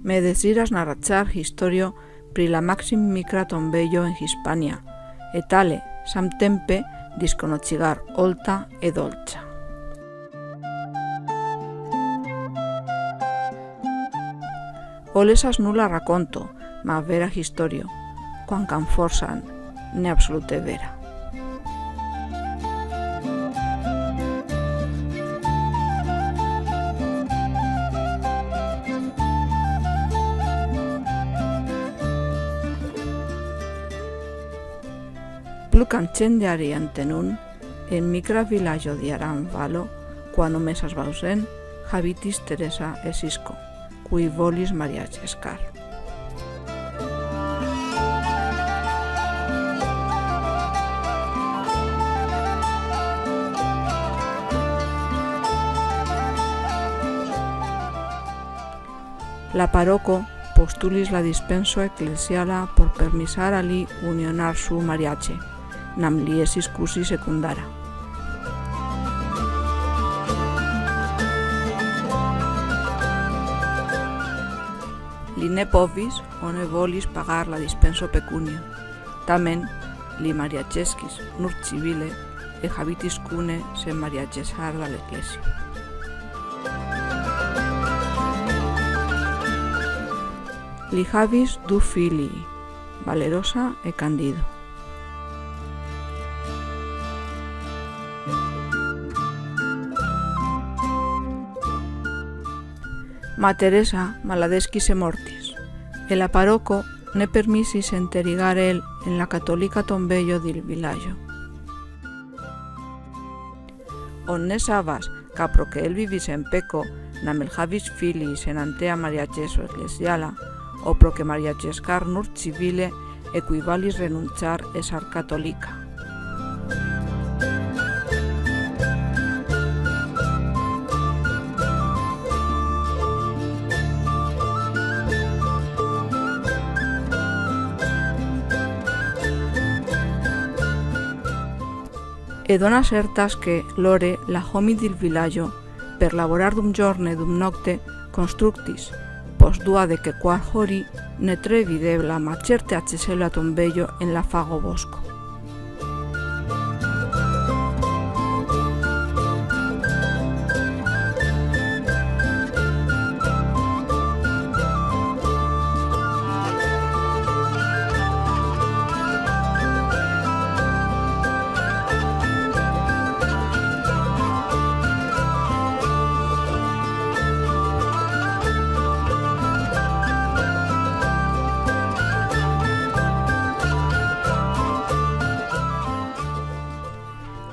me desiras narrachar historio pri la maxim micra tombejo en Hispania, etale samtempe disconochigar olta e dolcha. Olesas nulla racconto, ma vera historio, quancam forsan ne absolute vera. Plucan cendiari antenun, en micra villaggio di Aranvalo, quano mesas bausen, habitis Teresa e Sisco, cui volis mariachescar. La paroco postulis la dispenso ecclesiala por permisar ali unionar su mariache, nam liesis cusi secundara. Li ne povis o ne volis pagar la dispenso pecunio, tamen li mariachesquis nur civile e habitis cune se mariachesar da l'ecclesia. Li havis du filii, Valerosa e Candido. Ma Teresa maladesquis e mortis, e la paroco ne permisis enterigar el en la católica tombejo del villaggio. On ne sabas capro que el vivis en peco, nam el havis filis en antea mariacheso ecclesiala, o pro que mariachescar nur civile equivalis renunciar esar católica. E dona certas que lore la homi del villaggio per laborar dum giorne dum nocte constructis, pos dua de que qual hori ne tre videbla ma certe acceselo a tombejo en la fago bosco.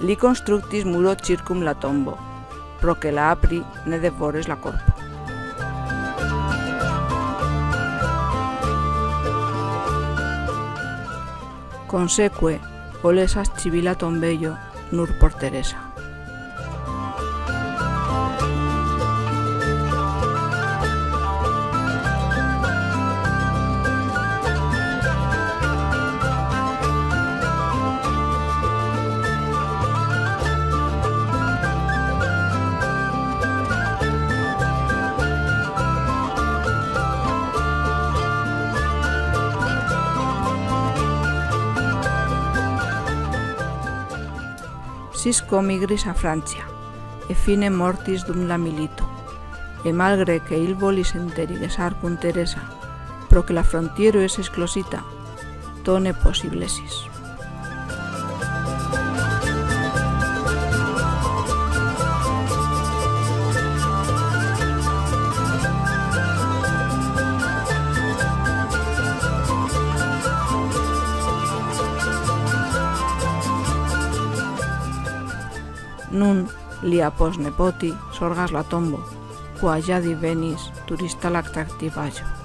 Li constructis muro circum la tombo, pro que la apri ne devores la corpo. Conseque, olesas civila tombejo nur por Teresa. Sisco migris a Francia, e fine mortis dum la milito, e malgre que il volis enterigesar cun Teresa, pro que la frontiero es esclosita, to ne possiblesis. Nun, lia posnepoti sorgas la tombo, qua ja divenis turista l'attractivaggio.